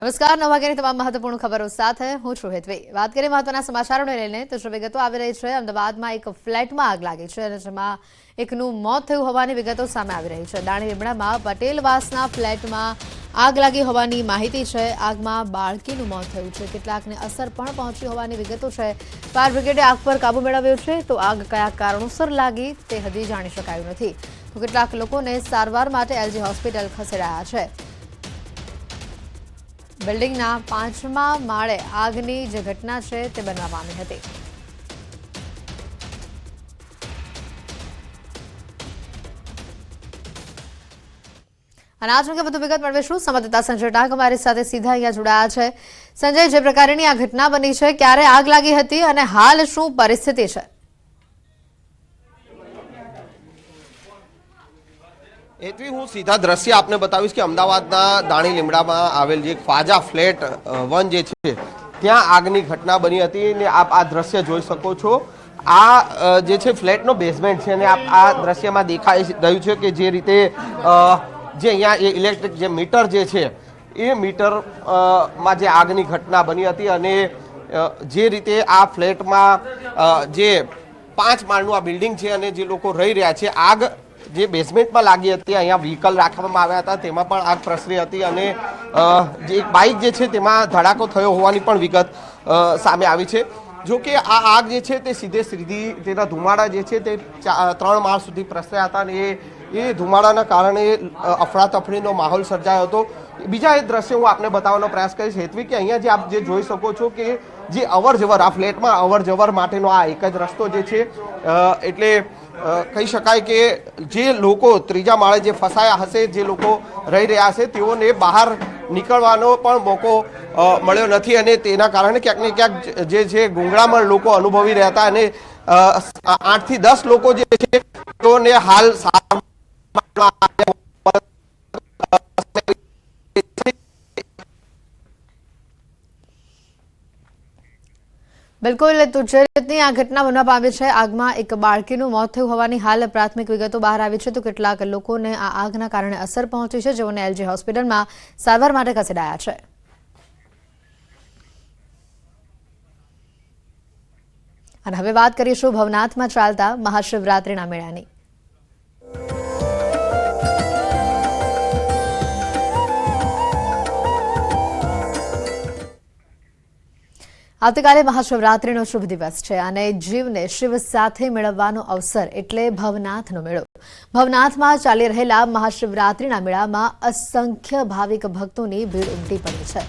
નમસ્કાર 9 વાગ્યાની તમામ મહત્વપૂર્ણ ખબરો સાથે હું છું હેતવી। વાત કરીએ મહત્વના સમાચારોને લઈને તો વિગતો આવી રહી છે। અમદાવાદમાં એક ફ્લેટમાં આગ લાગી છે અને જેમાં એકનું મોત થયું હોવાની વિગતો સામે આવી રહી છે। દાણી લીમડામાં પટેલવાસના ફ્લેટમાં આગ લાગી હોવાની માહિતી છે। આગમાં બાળકીનું મોત થયું છે, કેટલાકને અસર પણ પહોંચી હોવાની વિગતો છે। ફાયર બ્રિગેડે આગ પર કાબુ મેળવ્યો છે, તો આગ કયા કારણોસર લાગી તે હજી જાણી શકાયું નથી। તો કેટલાક લોકોને સારવાર માટે એલજી હોસ્પિટલ ખસેડાયા છે। બિલ્ડિંગના 5મા માળે આગની જે ઘટના છે તે બનવા પામી હતી। અને આજ અંગે વધુ વિગત મેળવીશું। સંવાદદાતા સંજય ડાંગ અમારી સાથે સીધા અહીંયા જોડાયા છે। સંજય, જે પ્રકારની આ ઘટના બની છે, ક્યારે આગ લાગી હતી અને હાલ શું પરિસ્થિતિ છે? એથી હું સીધા દ્રશ્ય આપને બતાવીશ કે અમદાવાદના દાણી લીમડામાં આવેલ જે ખ્વાજા ફ્લેટ 1 જે છે ત્યાં આગની ઘટના બની હતી ને આપ આ દ્રશ્ય જોઈ શકો છો। આ જે છે ફ્લેટનો બેઝમેન્ટ છે અને આપ આ દ્રશ્યમાં દેખાઈ રહ્યું છે કે જે રીતે જે અહીંયા ઇલેક્ટ્રિક જે મીટર જે છે એ મીટરમાં જે આગની ઘટના બની હતી અને જે રીતે આ ફ્લેટમાં જે 5 માળનું આ બિલ્ડિંગ છે અને જે લોકો રહી રહ્યા છે, આગ જે બેઝમેન્ટમાં લાગી હતી, અહીંયા વ્હીકલ રાખવામાં આવ્યા હતા તેમાં પણ આગ પ્રસરી હતી અને જે એક બાઇક જે છે તેમાં ધડાકો થયો હોવાની પણ વિગત સામે આવી છે। જો કે આ આગ જે છે તે સીધી તેના ધુમાડા જે છે તે 3 માળ સુધી પ્રસર્યા હતા અને એ ધુમાડાના કારણે અફરાતફરીનો માહોલ સર્જાયો હતો। બીજા એક દ્રશ્ય હું આપને બતાવવાનો પ્રયાસ કરીશ હેતવી કે અહીંયા જે આપ જે જોઈ શકો છો કે જે અવર જવર આ ફ્લેટમાં અવર જવર માટેનો આ એક જ રસ્તો જે છે એટલે કહી શકાય કે જે લોકો 3જા માળે જે ફસાયા હશે, જે લોકો રહી રહ્યા હશે તેઓને બહાર નીકળવાનો પણ મોકો મળ્યો નથી અને તેના કારણે ક્યાંક ને ક્યાંક જે છે ગુંગળામણ લોકો અનુભવી રહ્યા હતા અને 8 થી 10 લોકો જે છે તેઓને હાલ બિલકુલ, તો જે રીતની આ ઘટના બનવા પામી છે, આગમાં એક બાળકીનું મોત થયું હોવાની હાલ પ્રાથમિક વિગતો બહાર આવી છે। તો કેટલાક લોકોને આ આગના કારણે અસર પહોંચી છે, જેઓને એલજી હોસ્પિટલમાં સારવાર માટે ખસેડાયા છે। અને હવે વાત કરીશું ભવનાથમાં ચાલતા મહાશિવરાત્રિના મેળાની। આવતીકાલે મહાશિવરાત્રિનો શુભ દિવસ છે અને જીવને શિવ સાથે મેળવવાનો અવસર એટલે ભવનાથનો મેળો। ભવનાથમાં ચાલી રહેલા મહાશિવરાત્રિના મેળામાં અસંખ્ય ભાવિક ભક્તોની ભીડ ઉમટી પડી છે।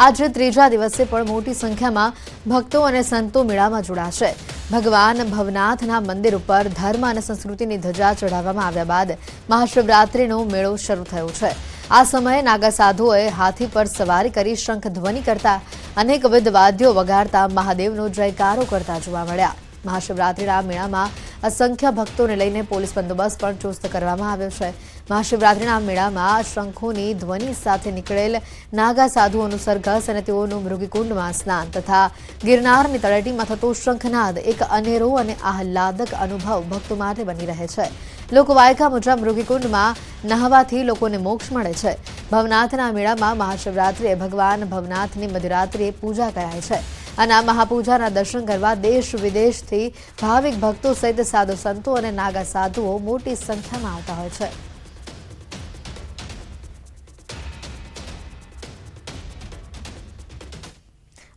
આજે 3જા દિવસે પણ મોટી સંખ્યામાં ભક્તો અને સંતો મેળામાં જોડાશે। ભગવાન ભવનાથના મંદિર ઉપર ધર્મ અને સંસ્કૃતિની ધજા ચઢાવવામાં આવ્યા બાદ મહાશિવરાત્રિનો મેળો શરૂ થયો છે। આ સમયે નાગા સાધુઓએ હાથી પર સવારી કરી શંખ ધ્વનિ કરતા અનેકવિધ વાદ્યો વગાડતા મહાદેવનો જયકારો કરતા જોવા મળ્યા। મહાશિવરાત્રિના મેળામાં અસંખ્ય ભક્તોને લઈને પોલીસ બંદોબસ્ત પણ ચુસ્ત કરવામાં આવ્યો છે। મહાશિવરાત્રિના મેળામાં શંખોની ધ્વનિ સાથે નીકળેલ નાગા સાધુઓનું સરઘસ અને તેઓનું મૃગીકુંડમાં સ્નાન તથા ગિરનારની તળેટીમાં થતો શંખનાદ એક અનેરો અને આહલાદક અનુભવ ભક્તો માટે બની રહે છે। લોકવાયકા મુજબ મૃગીકુંડમાં નહાવાથી લોકોને મોક્ષ મળે છે। ભવનાથના મેળામાં મહાશિવરાત્રિએ ભગવાન ભવનાથની મધ્યરાત્રિએ પૂજા કરાય છે અને આ મહાપૂજાના દર્શન કરવા દેશ વિદેશથી ભાવિક ભક્તો સહિત સાધુ સંતો અને નાગા સાધુઓ મોટી સંખ્યામાં આવતા હોય છે।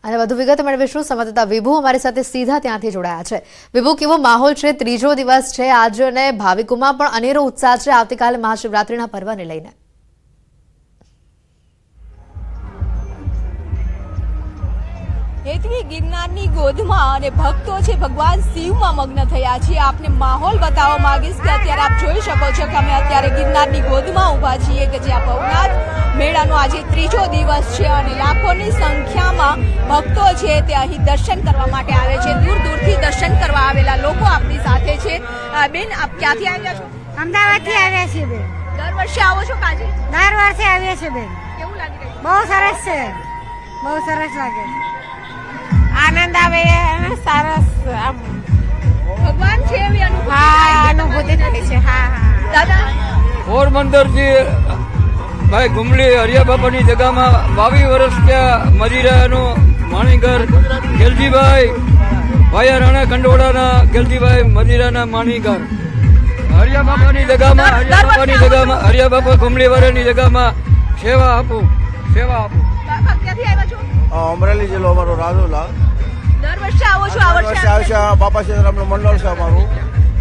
અને વધુ વિગત મેળવીશું। સંવાદદાતા વિભુ અમારી સાથે સીધા ત્યાંથી જોડાયા છે। વિભુ, કેવો માહોલ છે? 3જો દિવસ છે આજે અને ભાવિકોમાં પણ અનેરો ઉત્સાહ છે આવતીકાલે મહાશિવરાત્રિના પર્વને લઈને। હેતવી, ગિરનારની ગોદમાં અને ભક્તો છે ભગવાન શિવમાં મગ્ન થયા છે। આપને માહોલ બતાવવા માંગીશ કે અત્યારે આપ જોઈ શકો છો કે અમે અત્યારે ગિરનારની ગોદમાં ઊભા છીએ કે જ્યાં ભવનાથ મેળાનો આજે 3જો દિવસ છે અને લાખોની સંખ્યામાં ભક્તો છે તે અહીં દર્શન કરવા માટે આવે છે। દૂર દૂરથી દર્શન કરવા આવેલા લોકો આપની સાથે છે। બેન, આપ ક્યાંથી આવ્યા છો? અમદાવાદથી આવ્યા છીએ બેન। દર વર્ષે આવો છો કાજે? દર વર્ષે આવીએ છીએ બેન। કેવું લાગી રહ્યું? બહુ સરસ છે, બહુ સરસ લાગે, આનંદ આવે અને સરસ ભગવાન છે એવી અનુભૂતિ થાય છે। હા, દાદા, પોરબંદરથી ભાઈ ગુમલી હરિયા બાપાની જગામાં 22 વર્ષ ત્યાં મજીરાનું માણીઘર ગેલજીભાઈ ભાઈ રાણા કંડોળાના ગેલજીભાઈ મજીરાના માણીઘર હરિયા બાપાની જગામાં હરિયા બાપા ગુમલી વાળાની જગામાં સેવા આપું. બાપા ક્યાંથી આવ્યા છો? અમરેલી જિલ્લો અમારો રાજુલા. દર વર્ષે આવો છો? આ વર્ષે વર્ષે બાપા સીતારામનું મંડળ છે અમારું.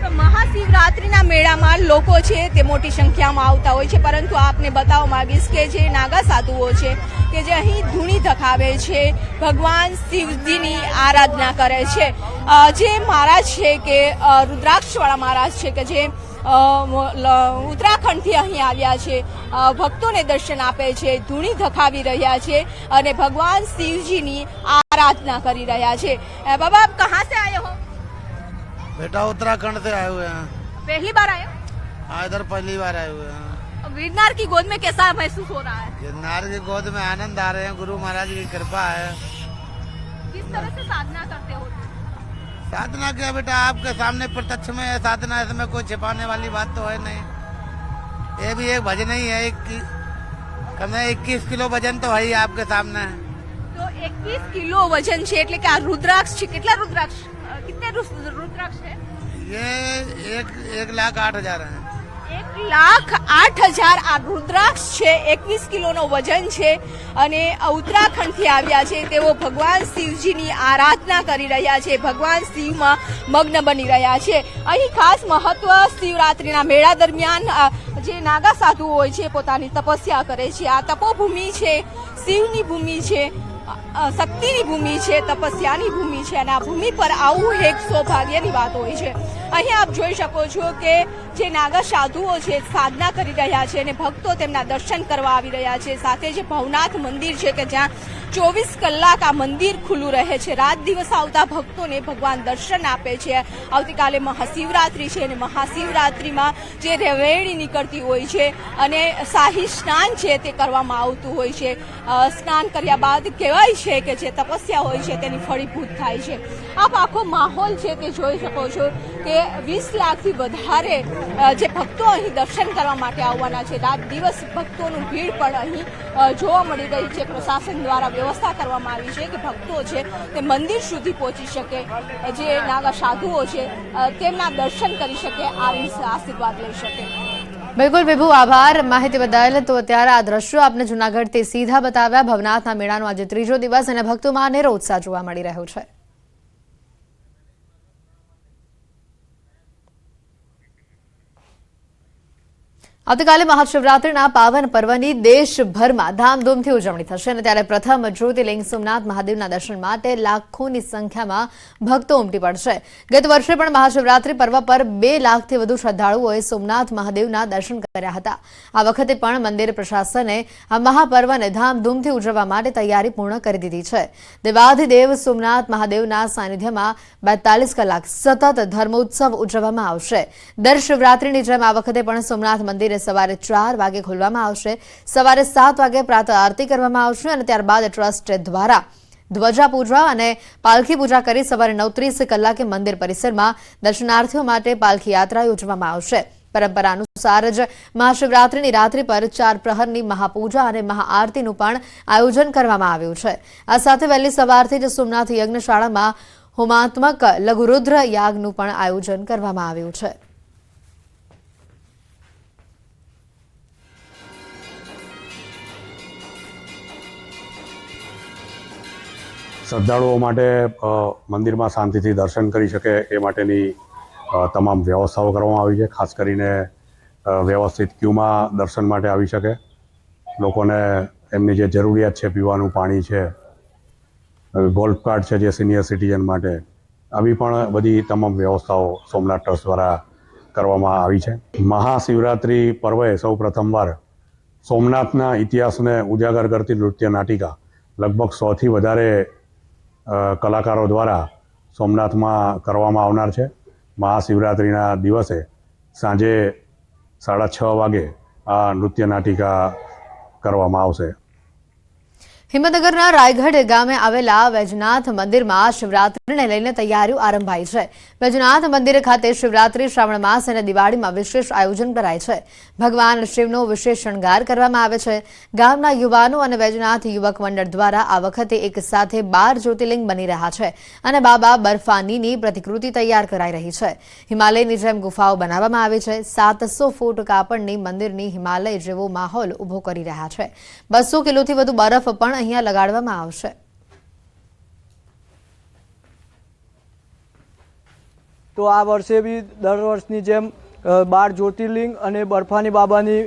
તો મહાશિવરાત્રિના મેળામાં લોકો છે તે મોટી સંખ્યામાં આવતા હોય છે, પરંતુ આપને બતાવવા માંગીશ કે જે નાગા સાધુઓ છે કે જે અહીં ધૂણી ધખાવે છે, ભગવાન શિવજીની આરાધના કરે છે, જે મહારાજ છે કે રુદ્રાક્ષવાળા મહારાજ છે કે જે ઉત્તરાખંડથી અહીં આવ્યા છે, ભક્તોને દર્શન આપે છે, ધૂણી ધખાવી રહ્યા છે અને ભગવાન શિવજીની આરાધના કરી રહ્યા છે. બાબા આપ કહાં से आए हो? बेटा उत्तराखंड से आए हुए हैं. पहली बार आए हो? हाँ, इधर पहली बार आए हुए हैं. गिरनार की गोद में कैसा महसूस हो रहा है? गिरनार की गोद में आनंद आ रहे हैं. गुरु महाराज की कृपा है. किस तरह से साधना करते हो? साधना क्या बेटा, आपके सामने प्रत्यक्ष में है साधना. इसमें कोई छिपाने वाली बात तो है नहीं. ये भी एक भजन ही है. कम 21 किलो वजन तो है ही आपके सामने. तो 21 કિલો વજન છે એટલે કે આ રુદ્રાક્ષ છે. કેટલા રુદ્રાક્ષ, कितने रुद्राक्ष है? ये 1,08,000 है. 1,08,000 આ રુદ્રાક્ષ છે. 21 કિલોનો વજન છે અને ઉત્તરાખંડથી આવ્યા છે. તેઓ ભગવાન શિવજીની આરાધના કરી રહ્યા છે, ભગવાન શિવમાં મગ્ન બની રહ્યા છે. અહીં ખાસ મહત્વ શિવરાત્રિના મેળા દરમિયાન જે નાગા સાધુઓ હોય છે પોતાની તપસ્યા કરે છે. આ તપોભૂમિ છે, શિવની ભૂમિ છે, શક્તિની ભૂમિ છે, તપસ્યાની ભૂમિ છે અને આ ભૂમિ પર આવું એક સૌભાગ્યની વાત હોય છે. અહીં આપ જોઈ શકો છો કે જે નાગા સાધુઓ છે સાધના કરી રહ્યા છે અને ભક્તો તેમના દર્શન કરવા આવી રહ્યા છે. સાથે જે ભવનાથ મંદિર છે કે જ્યાં 24 કલાક આ મંદિર ખુલ્લું રહે છે. રાત દિવસ આવતા ભક્તોને ભગવાન દર્શન આપે છે. આવતીકાલે મહાશિવરાત્રિ છે અને મહાશિવરાત્રિમાં જે રેવેણી નીકળતી હોય છે અને શાહી સ્નાન છે તે કરવામાં આવતું હોય છે. સ્નાન કર્યા બાદ કહેવાય છે કે જે તપસ્યા હોય છે તેની ફળીભૂત થાય છે. આપ આખો માહોલ છે તે જોઈ શકો છો કે 20 લાખથી વધારે જે ભક્તો અહીં દર્શન કરવા માટે આવવાના છે. રાત દિવસ ભક્તોનું ભીડ પણ અહીં જોવા મળી રહી છે. પ્રશાસન દ્વારા વ્યવસ્થા કરવામાં આવી છે કે ભક્તો છે તે મંદિર સુધી પહોંચી શકે, જે નાગા સાધુઓ છે તેમના દર્શન કરી શકે, આશીર્વાદ લઈ શકે. બિલકુલ વિભુ, આભાર માહિતી બદલ. તો અત્યારે આ દ્રશ્યો આપને જૂનાગઢથી સીધા બતાવ્યા. ભવનાથના મેળાનો આજે ત્રીજો દિવસ અને ભક્તોમાં અનેરો ઉત્સાહ જોવા મળી રહ્યો છે. આવતીકાલે મહાશિવરાત્રિના પાવન પર્વની દેશભરમાં ધામધૂમથી ઉજવણી થશે અને ત્યારે પ્રથમ જ્યોતિર્લિંગ સોમનાથ મહાદેવના દર્શન માટે લાખોની સંખ્યામાં ભક્તો ઉમટી પડશે. ગત વર્ષે પણ મહાશિવરાત્રિ પર્વ પર 2 લાખથી વધુ શ્રદ્ધાળુઓએ સોમનાથ મહાદેવના દર્શન કર્યા હતા. આ વખતે પણ મંદિર પ્રશાસને આ મહાપર્વને ધામધૂમથી ઉજવવા માટે તૈયારી પૂર્ણ કરી દીધી છે. દેવાધિદેવ સોમનાથ મહાદેવના સાનિધ્યમાં 42 કલાક સતત ધર્મોત્સવ ઉજવવામાં આવશે. દર શિવરાત્રિની જેમ આ વખતે પણ સોમનાથ મંદિર સવારે 4 વાગે ખોલવામાં આવશે. સવારે 7 વાગે પ્રાતઃ આરતી કરવામાં આવશે અને ત્યારબાદ ટ્રસ્ટ દ્વારા ધ્વજા પૂજા અને પાલખી પૂજા કરી સવારે 9:30 કલાકે મંદિર પરિસરમાં દર્શનાર્થીઓ માટે પાલખી યાત્રા યોજવામાં આવશે. પરંપરા અનુસાર જ મહાશિવરાત્રિની રાત્રિ પર 4 પ્રહરની મહાપૂજા અને મહાઆરતીનું પણ આયોજન કરવામાં આવ્યું છે. આ સાથે વહેલી સવારથી જ સોમનાથ યજ્ઞશાળામાં હોમાત્મક લઘુરુદ્ર યાગનું પણ આયોજન કરવામાં આવ્યું છે. શ્રદ્ધાળુઓ માટે મંદિરમાં શાંતિથી દર્શન કરી શકે એ માટેની તમામ વ્યવસ્થાઓ કરવામાં આવી છે. ખાસ કરીને વ્યવસ્થિત ક્યુમાં દર્શન માટે આવી શકે, લોકોને એમની જે જરૂરિયાત છે, પીવાનું પાણી છે, ગોલ્ફ કાર્ટ છે જે સિનિયર સિટીઝન માટે, આવી પણ બધી તમામ વ્યવસ્થાઓ સોમનાથ ટ્રસ્ટ દ્વારા કરવામાં આવી છે. મહાશિવરાત્રિ પર્વે સૌ પ્રથમવાર સોમનાથના ઇતિહાસને ઉજાગર કરતી નૃત્ય નાટિકા લગભગ 100થી વધારે કલાકારો દ્વારા સોમનાથમાં કરવામાં આવનાર છે. મહાશિવરાત્રિના દિવસે સાંજે 6:30 વાગે આ નૃત્ય નાટિકા કરવામાં આવશે. હિંમતનગરના રાયગઢ ગામે આવેલા વૈજનાથ મંદિરમાં શિવરાત્રીને લઈને તૈયારીઓ આરંભાઈ છે. વૈજનાથ મંદિર ખાતે શિવરાત્રી, શ્રાવણ માસ અને દિવાળીમાં વિશેષ આયોજન કરાય છે. ભગવાન શિવનો વિશેષ શણગાર કરવામાં આવે છે. ગામના યુવાનો અને વૈજનાથ યુવક મંડળ દ્વારા આ વખતે એક સાથે 12 જ્યોતિર્લિંગ બની રહ્યા છે અને બાબા બર્ફાનીની પ્રતિકૃતિ તૈયાર કરાઈ રહી છે. હિમાલયની જેમ ગુફાઓ બનાવવામાં આવી છે. 700 ફૂટ કાપડની મંદિરની હિમાલય જેવો માહોલ ઉભો કરી રહ્યા છે. 200 કિલોથી વધુ બરફ પણ અહીંયા લગાડવામાં આવશે. તો આ વર્ષે બી દર વર્ષની જેમ 12 જ્યોતિર્લિંગ અને બર્ફાની બાબાની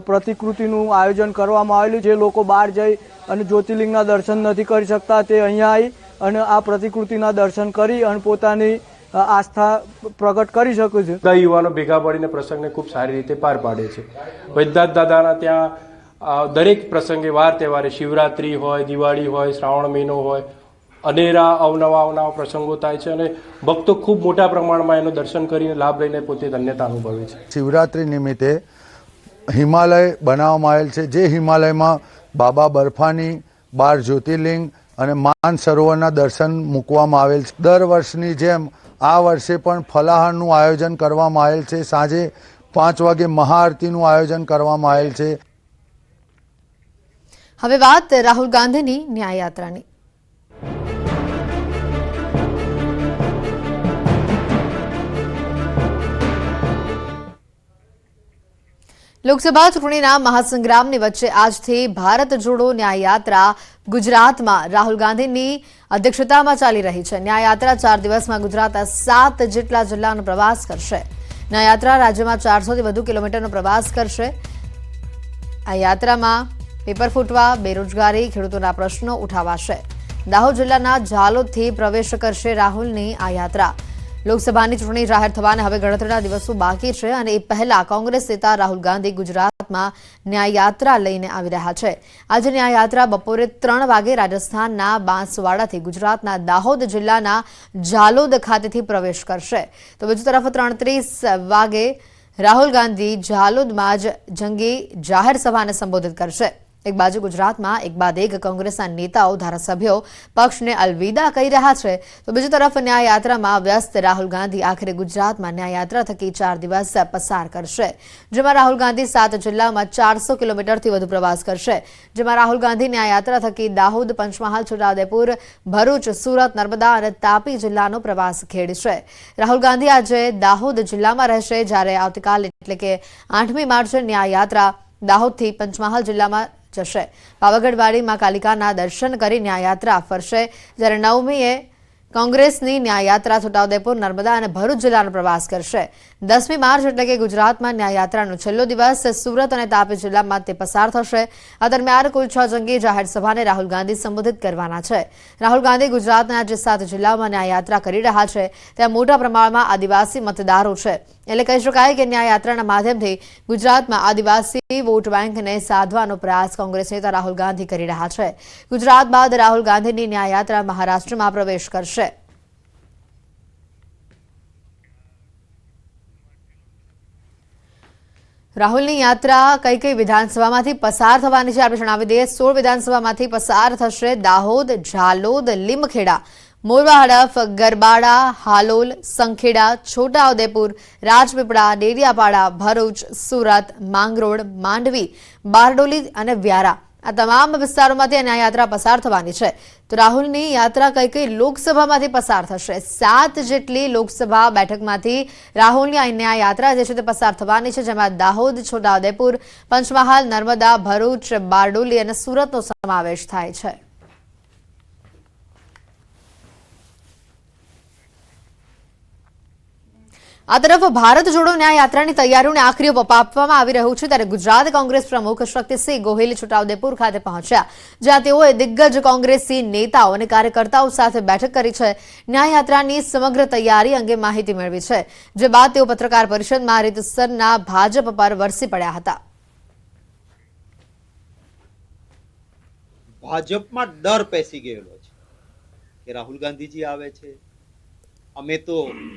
પ્રતિકૃતિનું આયોજન કરવામાં આવેલું. જે લોકો બહાર જઈ અને જ્યોતિર્લિંગના દર્શન નથી કરી શકતા તે અહીંયા આવી અને આ પ્રતિકૃતિના દર્શન કરી અને પોતાની આસ્થા પ્રગટ કરી શકે છે. બધા યુવાનો ભેગા મળીને પ્રસંગને ખૂબ સારી રીતે પાર પાડે છે. વૈદ્યનાથ દાદાના ત્યાં દરેક પ્રસંગે વાર તહેવારે શિવરાત્રી હોય, દિવાળી હોય, શ્રાવણ મહિનો હોય, અનેરા અવનવા પ્રસંગો થાય છે અને ભક્તો ખૂબ મોટા પ્રમાણમાં એનો દર્શન કરીને લાભ લઈને પોતે ધન્યતા અનુભવે છે. શિવરાત્રી નિમિત્તે હિમાલય બનાવવામાં આવેલ છે, જે હિમાલયમાં બાબા બર્ફાની 12 જ્યોતિર્લિંગ અને માન સરોવરના દર્શન મૂકવામાં આવેલ છે. દર વર્ષની જેમ આ વર્ષે પણ ફલાહારનું આયોજન કરવામાં આવેલ છે. સાંજે 5 વાગે મહાઆરતીનું આયોજન કરવામાં આવેલ છે. હવે વાત રાહુલ ગાંધીની ન્યાયયાત્રાની. લોકસભા ચૂંટણીના મહાસંગ્રામની વચ્ચે આજથી ભારત જોડો ન્યાયયાત્રા ગુજરાતમાં રાહુલ ગાંધીની અધ્યક્ષતામાં ચાલી રહી છે. ન્યાયયાત્રા 4 દિવસમાં ગુજરાતના 7 જેટલા જિલ્લાનો પ્રવાસ કરશે. ન્યાયયાત્રા રાજ્યમાં 400 થી વધુ કિલોમીટરનો પ્રવાસ કરશે. આ યાત્રામાં પેપર ફૂટવા, બેરોજગારી, ખેડૂતોના પ્રશ્નો ઉઠાવાશે. દાહોદ જિલ્લાના ઝાલોદથી પ્રવેશ કરશે રાહુલની આ યાત્રા. લોકસભાની ચૂંટણી જાહેર થવાને હવે ગણતરીના દિવસો બાકી છે અને એ પહેલા કોંગ્રેસ નેતા રાહુલ ગાંધી ગુજરાતમાં ન્યાયયાત્રા લઈને આવી રહ્યા છે. આજે ન્યાયયાત્રા બપોરે 3 વાગે રાજસ્થાનના બાંસવાડાથી ગુજરાતના દાહોદ જિલ્લાના ઝાલોદ ખાતેથી પ્રવેશ કરશે. તો બીજી તરફ 3:30 વાગે રાહુલ ગાંધી ઝાલોદમાં જ જંગી જાહેર સભાને સંબોધિત કરશે. એક બાજુ ગુજરાતમાં એક બાદ એક કોંગ્રેસના નેતાઓ, ધારાસભ્યો પક્ષને અલવિદા કહી રહ્યા છે, તો બીજી તરફ ન્યાયયાત્રામાં વ્યસ્ત રાહુલ ગાંધી આખરે ગુજરાતમાં ન્યાયયાત્રા થકી 4 દિવસ પસાર કરશે. જેમાં રાહુલ ગાંધી 7 જિલ્લામાં 400 કિલોમીટરથી વધુ પ્રવાસ કરશે. જેમાં રાહુલ ગાંધી ન્યાયયાત્રા થકી દાહોદ, પંચમહાલ, છોટાઉદેપુર, ભરૂચ, સુરત, નર્મદા અને તાપી જિલ્લાનો પ્રવાસ ખેડશે. રાહુલ ગાંધી આજે દાહોદ જિલ્લામાં રહેશે, જ્યારે આવતીકાલે એટલે કે 8મી માર્ચે ન્યાયયાત્રા દાહોદથી પંચમહાલ જિલ્લામાં જશે. પાવાગઢવાડીમાં કાલિકાના દર્શન કરી ન્યાયયાત્રા ફરશે, જ્યારે 9મીએ કોંગ્રેસની ન્યાયયાત્રા છોટાઉદેપુર, નર્મદા અને ભરૂચ જિલ્લાનો પ્રવાસ કરશે. 10મી માર્ચ એટલે કે ગુજરાતમાં ન્યાયયાત્રાનો છેલ્લો દિવસ સુરત અને તાપી જિલ્લામાં તે પસાર થશે. આ દરમિયાન કુલ 6 જંગી જાહેર સભાને રાહુલ ગાંધી સંબોધિત કરવાના છે. રાહુલ ગાંધી ગુજરાતના જે 7 જિલ્લામાં ન્યાયયાત્રા કરી રહ્યા છે ત્યાં મોટા પ્રમાણમાં આદિવાસી મતદારો છે. એટલે કહી શકાય કે ન્યાયયાત્રાના માધ્યમથી ગુજરાતમાં આદિવાસી વોટ બેંકને સાધવાનો પ્રયાસ કોંગ્રેસ નેતા રાહુલ ગાંધી કરી રહ્યા છે. ગુજરાત બાદ રાહુલ ગાંધીની ન્યાયયાત્રા મહારાષ્ટ્રમાં પ્રવેશ કરશે. રાહુલની યાત્રા કઈ વિધાનસભામાંથી પસાર થવાની છે આપણે જણાવી દઈએ. 16 વિધાનસભામાંથી પસાર થશે. દાહોદ, ઝાલોદ, લીમખેડા, મોરવા હડફ, ગરબાડા, હાલોલ, સંખેડા, છોટાઉદેપુર, રાજપીપળા, ડેડિયાપાડા, ભરૂચ, સુરત, માંગરોળ, માંડવી, બારડોલી અને વ્યારા આ તમામ વિસ્તારોમાંથી આ ન્યાયયાત્રા પસાર થવાની છે. તો રાહુલની યાત્રા કઈ લોકસભામાંથી પસાર થશે? 7 જેટલી લોકસભા બેઠકમાંથી રાહુલની આ ન્યાયયાત્રા જે છે તે પસાર થવાની છે, જેમાં દાહોદ, છોટાઉદેપુર, પંચમહાલ, નર્મદા, ભરૂચ, બારડોલી અને સુરતનો સમાવેશ થાય છે. આ તરફ ભારત જોડો ન્યાયયાત્રાની તૈયારીઓને આખરી ઓપ આપવામાં આવી રહ્યું છે, ત્યારે ગુજરાત કોંગ્રેસ પ્રમુખ શક્તિસિંહ ગોહિલ છોટાઉદેપુર ખાતે પહોંચ્યા, જ્યાં તેઓએ દિગ્ગજ કોંગ્રેસી નેતાઓ અને કાર્યકર્તાઓ સાથે બેઠક કરી છે. ન્યાયયાત્રાની સમગ્ર તૈયારી અંગે માહિતી મેળવી છે, જે બાદ તેઓ પત્રકાર પરિષદમાં રીતસરના ભાજપ પર વરસી પડ્યા હતા. ભાજપમાં ડર પેસી ગયેલો છે કે રાહુલ ગાંધીજી આવે છે, અમે તો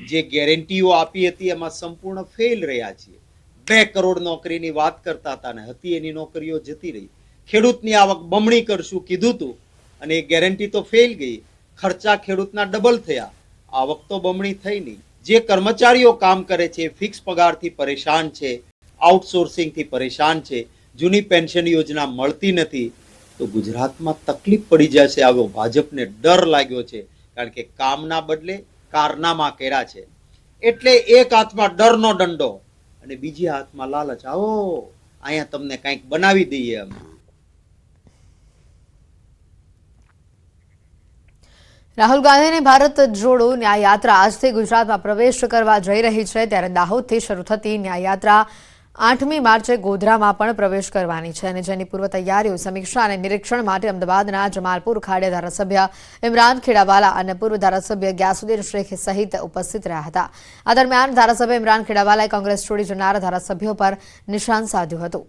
જે ગેરંટીઓ આપી હતી એમાં સંપૂર્ણ ફેલ રહ્યા છીએ. 2 કરોડ નોકરીની વાત કરતા હતા ને હતી એની નોકરીઓ જતી રહી. ખેડૂતની આવક બમણી કરશું કીધું હતું અને એ ગેરંટી તો ફેલ ગઈ. ખર્ચા ખેડૂતના ડબલ થયા, આવક તો બમણી થઈ નહીં. જે કર્મચારીઓ કામ કરે છે ફિક્સ પગારથી પરેશાન છે, આઉટસોર્સિંગથી પરેશાન છે, જૂની પેન્શન યોજના મળતી નથી, તો ગુજરાતમાં તકલીફ પડી જશે આવો ભાજપને ડર લાગ્યો છે. કારણ કે કામના બદલે કારનામા કર્યા છે. એટલે એક હાથમાં ડરનો દંડો અને બીજી હાથમાં લાલચ. આવો અહીંયા તમને કંઈક બનાવી દઈએ અમે. રાહુલ ગાંધીની ભારત જોડો ન્યાય યાત્રા આજથી ગુજરાતમાં પ્રવેશ કરવા જઈ રહી છે, ત્યારે દાહોદથી શરૂ થતી ન્યાય યાત્રા 8મી માર્ચે ગોધરામાં પણ પ્રવેશ કરવાની છે અને જેની પૂર્વ તૈયારીઓ, સમીક્ષા અને નિરીક્ષણ માટે અમદાવાદના જમાલપુર ખાડે ધારાસભ્ય ઇમરાન ખેડાવાલા અને પૂર્વ ધારાસભ્ય ગ્યાસુદ્દીન શેખ સહિત ઉપસ્થિત રહ્યા હતા. આ દરમિયાન ધારાસભ્ય ઇમરાન ખેડાવાલાએ કોંગ્રેસ છોડી જનાર ધારાસભ્યો પર નિશાન સાધ્યું હતું.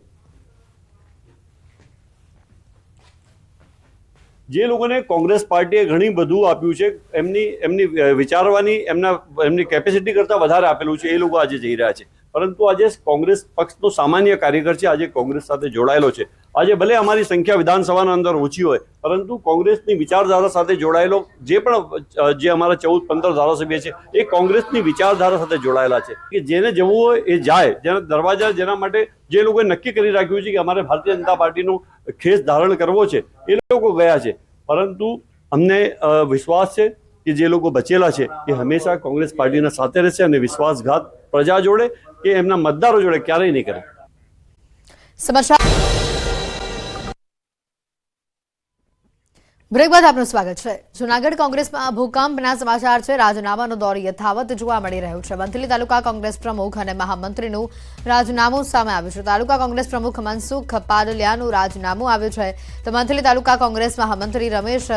જે લોકોને કોંગ્રેસ પાર્ટીએ ઘણી બધું આપ્યું છે, એમની વિચારવાની એમની કેપેસિટી કરતાં વધારે આપેલું છે, એ લોકો આજે જઈ રહ્યા છે. પરંતુ આજે કોંગ્રેસ પક્ષનો સામાન્ય કાર્યકર છે, આજે કોંગ્રેસ સાથે જોડાયેલો છે. આજે ભલે અમારી સંખ્યા વિધાનસભાના અંદર ઓછી હોય, પરંતુ કોંગ્રેસની વિચારધારા સાથે જોડાયેલો જે અમારા 14-15 ધારાસભ્ય છે, એ કોંગ્રેસની વિચારધારા સાથે જોડાયેલા છે. કે જેને જવું હોય એ જાય, જેના દરવાજા, જેના માટે જે લોકોએ નક્કી કરી રાખ્યું છે કે અમારે ભારતીય જનતા પાર્ટીનો ખેસ ધારણ કરવો છે, એ લોકો ગયા છે. પરંતુ અમને વિશ્વાસ છે કે જે લોકો બચેલા છે એ હંમેશા કોંગ્રેસ પાર્ટીના સાથે રહેશે અને વિશ્વાસઘાત પ્રજા જોડે કે એમના મતદારો જોડે ક્યારેય નહીં કરે. બ્રેક બાદ આપનું સ્વાગત છે. જૂનાગઢ કોંગ્રેસમાં ભૂકંપના સમાચાર છે. રાજીનામાનો દોર યથાવત જોવા મળી રહ્યો છે. વંથલી તાલુકા કોંગ્રેસ પ્રમુખ અને મહામંત્રીનું રાજીનામું સામે આવ્યું છે. તાલુકા કોંગ્રેસ પ્રમુખ મનસુખ પાડલિયાનું રાજીનામું આવ્યું છે, તો વંથલી તાલુકા કોંગ્રેસ મહામંત્રી રમેશ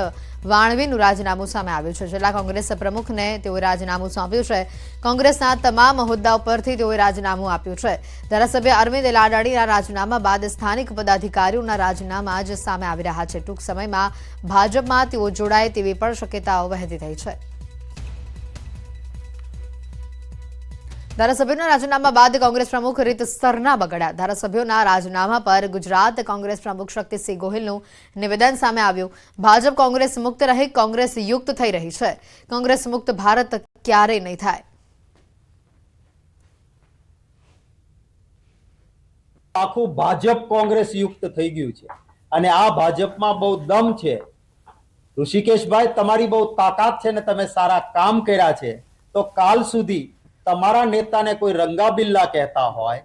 વાણવીનું રાજીનામું સામે આવ્યું છે. જિલ્લા કોંગ્રેસ પ્રમુખને તેઓએ રાજીનામું સોંપ્યું છે. કોંગ્રેસના તમામ હોદ્દાઓ પરથી તેઓએ રાજીનામું આપ્યું છે. ધારાસભ્ય અરવિંદ લાડાણીના રાજીનામા બાદ સ્થાનિક પદાધિકારીઓના રાજીનામા જ સામે આવી રહ્યા છે. ટૂંક સમયમાં ભાજપમાં તેઓ જોડાય તેવી પણ શક્યતાઓ વહેતી થઈ છે. ધારાસભ્યોના રાજીનામા બાદ કોંગ્રેસ પ્રમુખ રીતસરના બગડ્યા. ધારાસભ્યોના રાજીનામા પર ગુજરાત કોંગ્રેસ પ્રમુખ શક્તિસિંહ ગોહિલનું નિવેદન સામે આવ્યું. ભાજપ કોંગ્રેસ મુક્ત રહી કોંગ્રેસ યુક્ત થઈ રહી છે. કોંગ્રેસ મુક્ત ભારત ક્યારેય નહીં થાય. આખું ભાજપ કોંગ્રેસ યુક્ત થઈ ગયું છે અને આ ભાજપમાં બહુ દમ છે. ઋષિકેશભાઈ, તમારી બહુ તાકાત છે ને તમે સારા કામ કર્યા છે, તો કાલ સુધી તમારા નેતાને કોઈ રંગાબિલ્લા કહેતા હોય,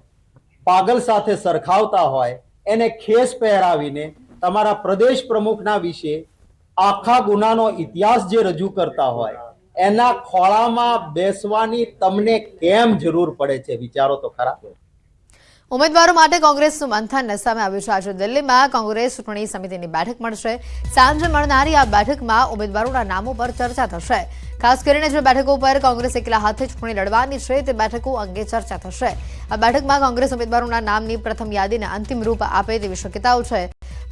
પાગલ સાથે સરખાવતા હોય, એને ખેસ પહેરાવીને તમારા પ્રદેશ પ્રમુખના વિશે આખા ગુનાનો ઇતિહાસ જે રજૂ કરતા હોય, એના ખોળામાં બેસવાની તમને કેમ જરૂર પડે છે? વિચારો તો ખરા. ઉમેદવારો માટે કોંગ્રેસનું મંથન સામે આવ્યું છે. આજે દિલ્હીમાં કોંગ્રેસ ચૂંટણી સમિતિની બેઠક મળશે. સાંજે મળનારી આ બેઠકમાં ઉમેદવારોના નામો પર ચર્ચા થશે. ખાસ કરીને જે બેઠકો પર કોંગ્રેસ એકલા હાથે ચૂંટણી લડવાની છે તે બેઠકો અંગે ચર્ચા થશે. આ બેઠકમાં કોંગ્રેસ ઉમેદવારોના નામની પ્રથમ યાદીને અંતિમ રૂપ આપે તેવી શક્યતાઓ છે.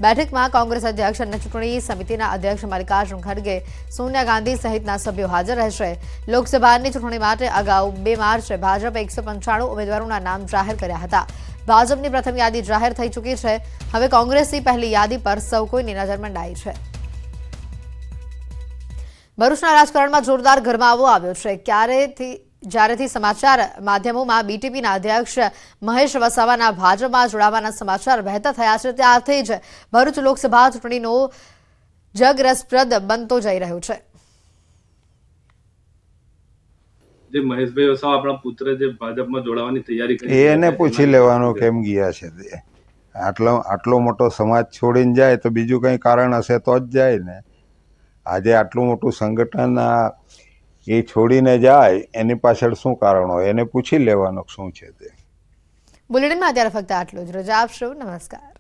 બેઠકમાં કોંગ્રેસ અધ્યક્ષ અને ચૂંટણી સમિતિના અધ્યક્ષ મલ્લિકાર્જુન ખડગે, સોનિયા ગાંધી સહિતના સભ્યો હાજર રહેશે. લોકસભાની ચૂંટણી માટે અગાઉ 2 માર્ચે ભાજપે 195 ઉમેદવારોના નામ જાહેર કર્યા હતા. ભાજપની પ્રથમ યાદી જાહેર થઈ ચૂકી છે. હવે કોંગ્રેસની પહેલી યાદી પર સૌ કોઈની નજર મંડાઈ છે. ભરૂચના રાજકારણમાં જોરદાર ગરમાવો આવ્યો છે. જ્યારેથી સમાચાર માધ્યમોમાં બીટીપીના અધ્યક્ષ મહેશ વસાવાના ભાજપમાં જોડાવાના સમાચાર વહેતા થયા છે, ત્યારથી જ ભરૂચ લોકસભા ચૂંટણીનો જગ રસપ્રદ બનતો જઈ રહ્યો છે. જે મહેશભાઈ વસાવા આપણા પુત્ર જે ભાજપમાં જોડાવાની તૈયારી કરી, એને પૂછી લેવાનું કેમ ગયા છે તે. આટલો મોટો સમાજ છોડીને જાય તો બીજું કંઈ કારણ હશે તો જ જાય ને. આજે આટલું મોટું સંગઠન એ છોડીને જાય એની પાછળ શું કારણ હોય, એને પૂછી લેવાનું શું છે તે. બુલેટિનમાં અત્યારે ફક્ત આટલું જ. રજા આપશો. નમસ્કાર.